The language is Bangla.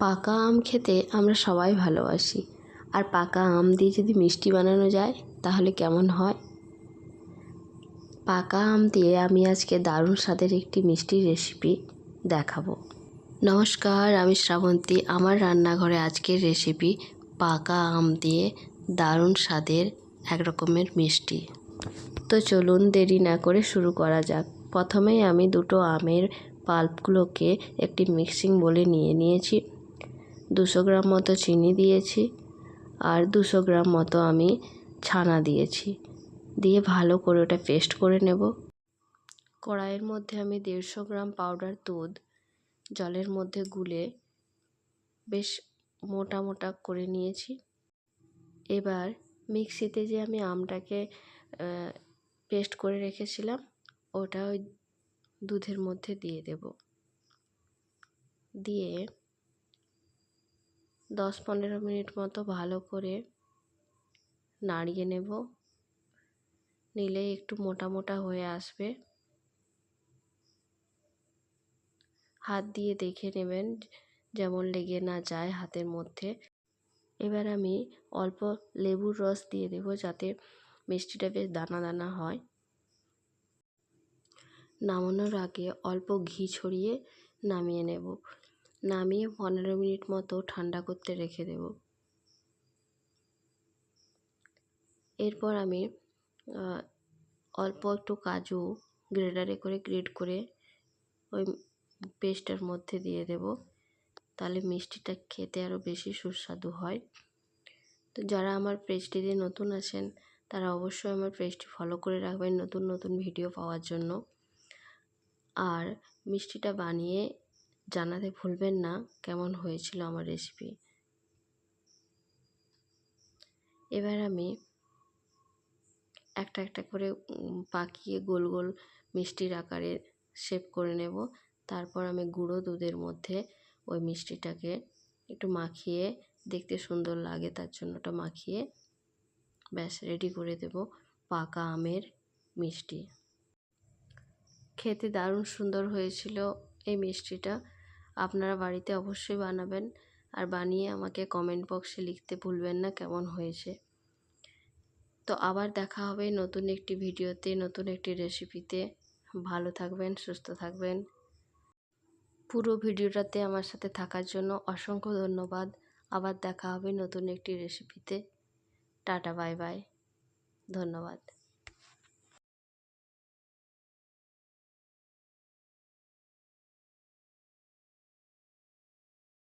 পাকা আম খেতে আমরা সবাই ভালোবাসি, আর পাকা আম দিয়ে যদি মিষ্টি বানানো যায় তাহলে কেমন হয়। পাকা আম দিয়ে আমি আজকে দারুণ স্বাদের একটি মিষ্টির রেসিপি দেখাবো। নমস্কার, আমি শ্রাবন্তী। আমার রান্নাঘরে আজকের রেসিপি পাকা আম দিয়ে দারুণ স্বাদের এক রকমের মিষ্টি। তো চলুন দেরি না করে শুরু করা যাক। প্রথমেই আমি দুটো আমের পাল্পগুলোকে একটি মিক্সিং বোলে নিয়ে নিয়েছি। 200 গ্রাম মতো চিনি দিয়েছি, আর 200 গ্রাম মতো আমি ছানা দিয়েছি। দিয়ে ভালো করে ওটা পেস্ট করে নেব। কড়াইয়ের মধ্যে আমি 150 গ্রাম পাউডার দুধ জলের মধ্যে গুলে বেশ মোটা মোটা করে নিয়েছি। এবার মিক্সিতে যে আমি আমটাকে পেস্ট করে রেখেছিলাম ওটা ওই দুধের মধ্যে দিয়ে দেব। দিয়ে 10-15 মিনিট মতো ভালো করে নাড়িয়ে নেব। নিলে একটু মোটা মোটা হয়ে আসবে। হাত দিয়ে দেখে নেবেন যেমন লেগে না যায় হাতের মধ্যে। এবার আমি অল্প লেবুর রস দিয়ে দেব যাতে মিষ্টিটা বেশ দানা দানা হয়। নামানোর আগে অল্প ঘি ছড়িয়ে নামিয়ে নেব। নামিয়ে 15 মিনিট মতো ঠান্ডা করতে রেখে দেব। এরপর আমি অল্প একটু কাজু গ্রেটারে করে গ্রেট করে ওই পেস্টের মধ্যে দিয়ে দেব। তাহলে মিষ্টিটা খেতে আরও বেশি সুস্বাদু হয়। তো যারা আমার পেজটিতে নতুন আছেন তারা অবশ্যই আমার পেজটি ফলো করে রাখবেন নতুন নতুন ভিডিও পাওয়ার জন্য। আর মিষ্টিটা বানিয়ে জানাতে ভুলবেন না কেমন হয়েছিল আমার রেসিপি। এবার আমি একটা একটা করে পাকিয়ে গোল গোল মিষ্টির আকারে শেপ করে নেব। তারপর আমি গুঁড়ো দুধের মধ্যে ওই মিষ্টিটাকে একটু মাখিয়ে, দেখতে সুন্দর লাগে তার জন্য ওটা মাখিয়ে ব্যাস রেডি করে দেব পাকা আমের মিষ্টি। খেতে দারুণ সুন্দর হয়েছিল এই মিষ্টিটা। আপনারা বাড়িতে অবশ্যই বানাবেন, আর বানিয়ে আমাকে কমেন্ট বক্সে লিখতে ভুলবেন না কেমন হয়েছে। তো আবার দেখা হবে নতুন একটি ভিডিওতে, নতুন একটি রেসিপিতে। ভালো থাকবেন, সুস্থ থাকবেন। পুরো ভিডিওটাতে আমার সাথে থাকার জন্য অসংখ্য ধন্যবাদ। আবার দেখা হবে নতুন একটি রেসিপিতে। টাটা, বাই বাই, ধন্যবাদ।